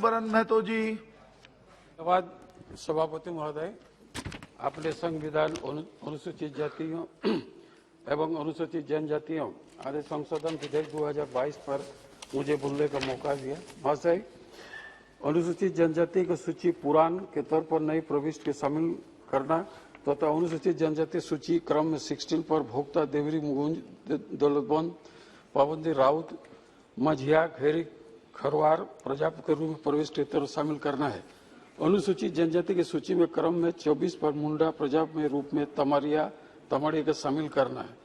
बरन महतो जी। धन्यवाद सभापति महोदय। आपने संविधान अनुसूचित जातियों एवं अनुसूचित जनजातियों आदि संशोधन विधेयक 2022 पर मुझे बोलने का मौका दिया। महाशय, अनुसूचित जनजाति की सूची पुराण के तौर पर नई प्रविष्टि के शामिल करना तथा अनुसूचित जनजाति सूची क्रम में 16 पर भोक्ता, देवरी, मुगुंज, दौलतबंद, पाबंदी, राउत, मझिया, खेरी, खरवार प्रजाति के रूप में प्रविष्ट के तरफ शामिल करना है। अनुसूचित जनजाति की सूची में क्रम में 24 पर मुंडा प्रजाति में रूप में तमारिया, तमाड़िया का शामिल करना है।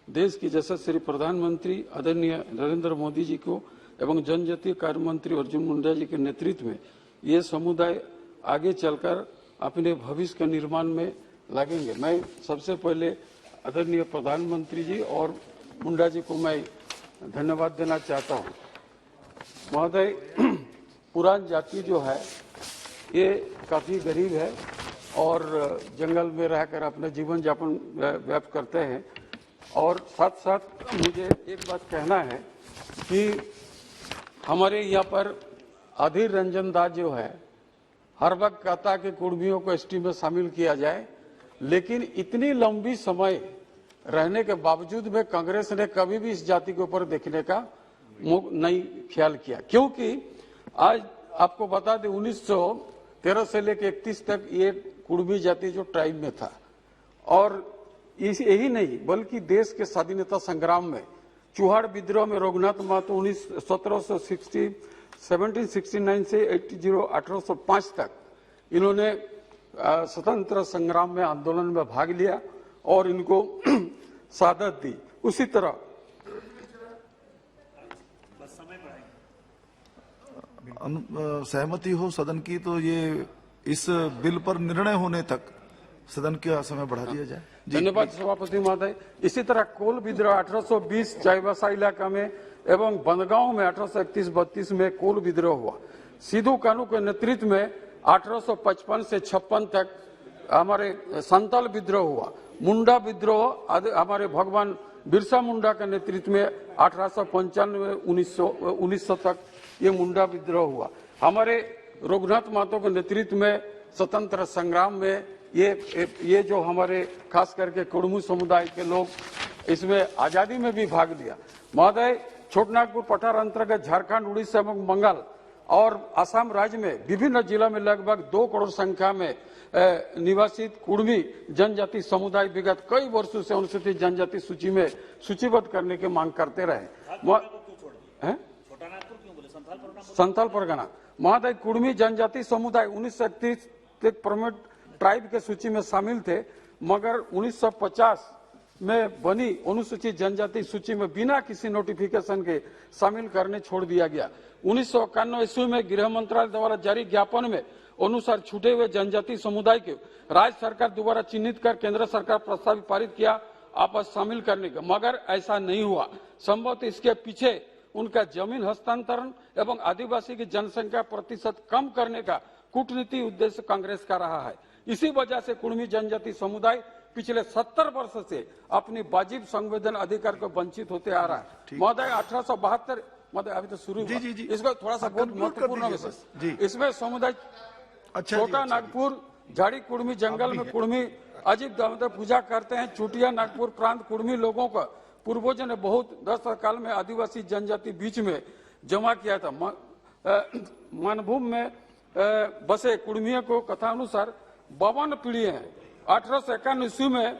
देश की यशस्वी प्रधानमंत्री आदरणीय नरेंद्र मोदी जी को एवं जनजातीय कार्य मंत्री अर्जुन मुंडा जी के नेतृत्व में ये समुदाय आगे चलकर अपने भविष्य के निर्माण में लगेंगे। मैं सबसे पहले आदरणीय प्रधानमंत्री जी और मुंडा जी को मैं धन्यवाद देना चाहता हूँ। महोदय, पुरान जाति जो है ये काफी गरीब है और जंगल में रहकर अपना जीवन यापन व्यक्त करते हैं। और साथ साथ मुझे एक बात कहना है कि हमारे यहाँ पर अधीर रंजन दास जो है हर वक्त कहता कि कुर्मियों को एसटी में शामिल किया जाए, लेकिन इतनी लंबी समय रहने के बावजूद में कांग्रेस ने कभी भी इस जाति के ऊपर देखने का नहीं ख्याल किया। क्योंकि आज आपको बता दें 1913 से लेकर 31 तक ये कुर्मी जाति जो ट्राइब में था, और यही नहीं बल्कि देश के स्वाधीनता संग्राम में चुहाड़ विद्रोह में रघुनाथ महतो 1769 से 1805 तक इन्होंने स्वतंत्र संग्राम में आंदोलन में भाग लिया और इनको शहादत दी। उसी तरह सहमति हो सदन की तो ये इस बिल पर निर्णय होने तक सदन का समय बढ़ा दिया जाए। धन्यवाद सभापति महोदय। इसी तरह कोल विद्रोह 1820 चाईबासा इलाका में एवं बंदगांव में 1831-32 में कोल विद्रोह हुआ। सिद्धू कानू के नेतृत्व में 1855 से 56 तक हमारे संताल विद्रोह हुआ। मुंडा विद्रोह हमारे भगवान बिरसा मुंडा के नेतृत्व में 1895-1900 तक ये मुंडा विद्रोह हुआ। हमारे रघुनाथ महतो के नेतृत्व में स्वतंत्र संग्राम में ये जो हमारे खास करके कुड़मू समुदाय के लोग इसमें आजादी में भी भाग लिया। महोदय, छोटनागपुर पठार अंतर्गत झारखंड, उड़ीसा एवं बंगाल और असम राज्य में विभिन्न जिला में लगभग 2 करोड़ संख्या में निवासित कुड़मी जनजाति समुदाय विगत कई वर्षों से अनुसूचित जनजाति सूची में सूचीबद्ध करने की मांग करते रहे। संथाल परगना महोदय, कुड़मी जनजाति समुदाय 1931 तक प्रमुख ट्राइब के सूची में शामिल थे, मगर 1950 में बनी अनुसूचित जनजाति सूची में बिना किसी नोटिफिकेशन के शामिल करने छोड़ दिया गया। 1991 ईस्वी में गृह मंत्रालय द्वारा जारी ज्ञापन में अनुसार छूटे हुए जनजाति समुदाय के राज्य सरकार द्वारा चिन्हित कर केंद्र सरकार प्रस्ताव पारित किया आपस शामिल करने का, मगर ऐसा नहीं हुआ। संभवतः इसके पीछे उनका जमीन हस्तांतरण एवं आदिवासी की जनसंख्या प्रतिशत कम करने का कूटनीति उद्देश्य कांग्रेस का रहा है। इसी वजह से कुड़मी जनजाति समुदाय पिछले 70 वर्ष से अपनी वाजिब संवेदन अधिकार को वंचित होते आ रहा है। महोदय, 1872 महोदय अभी तो शुरू हुआ, इसको थोड़ा सा बहुत महत्वपूर्ण विषय इसमें समुदाय छोटा नागपुर झाड़ी कुड़मी जंगल में कुड़मी अजीब दामोदर पूजा करते हैं। चुटिया नागपुर प्रांत कुड़मी लोगों का पूर्वजों ने बहुत 10 काल में आदिवासी जनजाति बीच में जमा किया था। मानभूम में बसे कुड़मियों को कथानुसार 52 पीढ़ी है। 1851 ईस्वी में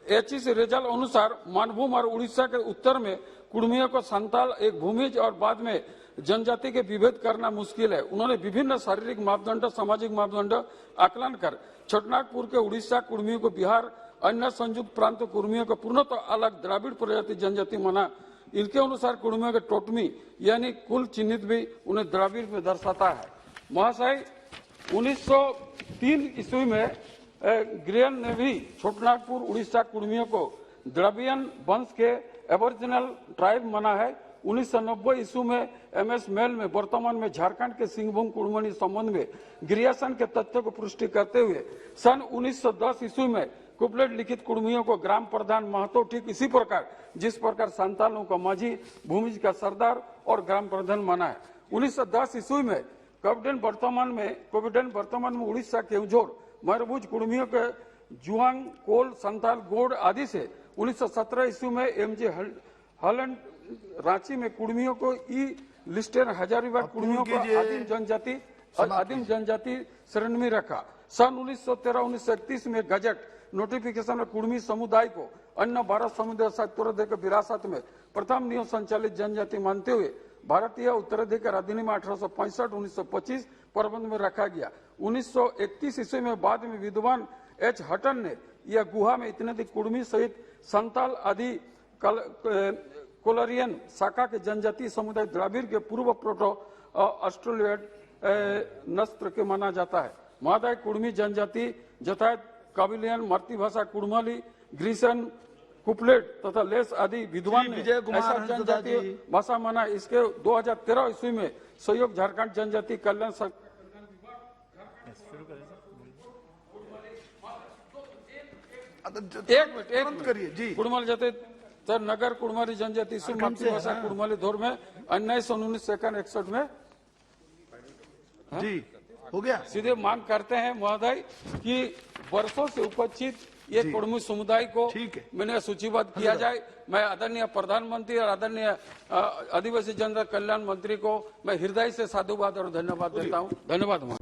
एचएस रिजल्ट अनुसार मानभूम और उड़ीसा के उत्तर में कुड़मियों को संताल एक भूमिज और बाद में जनजाति के विभेद करना मुश्किल है। उन्होंने विभिन्न शारीरिक मापदंड, सामाजिक मापदंड आकलन कर छोटनागपुर के उड़ीसा कुड़मियों को बिहार, अन्य संयुक्त प्रांत कुड़मियों को पूर्णतः अलग द्राविड़ प्रजाति जनजाति माना। इनके अनुसार कुड़मियों के टोटमी यानी कुल चिन्हित भी उन्हें द्राविड़ में दर्शाता है। महाशय, 1903 ईस्वी में गृह ने भी छोटनागपुर उड़ीसा कुड़मियों को द्रविड़ियन वंश के एबोरिजिनल ट्राइब माना है। 1990 ईस्वी में एमएस मेल में वर्तमान में झारखंड के सिंहभूम कुड़मनी संबंध में ग्रियासन के तथ्य को पुष्टि करते हुए सन 1910 ईस्वी में कुपलेट लिखित कुड़मियों को ग्राम प्रधान महतो, ठीक इसी प्रकार जिस प्रकार संतालों का माझी, भूमिज का सरदार और ग्राम प्रधान माना है। 1910 ईस्वी में कोविडन वर्तमान में उड़ीसा केवझोर मयूरभंज कुर्मियों के जुआंग कोल संथाल गोड आदि से 1917 ईस्वी में एमजे हॉलैंड रांची में कुर्मियों को लिस्टेड हजारीबाग कुर्मियों को आदिम जनजाति श्रेणी में रखा। सन 1913-1931 में गजट नोटिफिकेशन में कुर्मी समुदाय को अन्य भारत समुदाय से उत्तराधिकार विरासत में प्रथम नियम संचालित जनजाति मानते हुए भारतीय उत्तराधिकार अधिनियम 1865-1925 प्रबंध में रखा गया। 1931 ईस्वी में बाद में विद्वान एच हटन ने यह गुहा में इतने कुर्मी सहित संताल आदि कोलरियन शाखा के जनजातीय समुदाय द्राविड़ के पूर्व प्रोटो ऑस्ट्रेलियाड नस्त्र के माना जाता है। महोदय कुर्मी जनजाति जतायत काबिलियन मातृभाषा कुड़माली ग्रीसन कुपलेट तथा लेस आदि विद्वान ने ऐसा जनजातीय भाषा माना। इसके 2013 ईस्वी में सहयोग झारखंड जनजाति कल्याण एक मिनट करिए जी। कुड़माली जाते सर नगर कुड़माली जनजाति मातृभाषा कुड़माली दौर में 1919 में जी हो गया। सीधे मांग करते हैं महोदय कि वर्षों से उपस्थित ये कुर्मी समुदाय को मैंने सूचीबद्ध किया जाए। मैं आदरणीय प्रधानमंत्री और आदरणीय आदिवासी जनता कल्याण मंत्री को मैं हृदय से साधुवाद और धन्यवाद देता हूँ। धन्यवाद।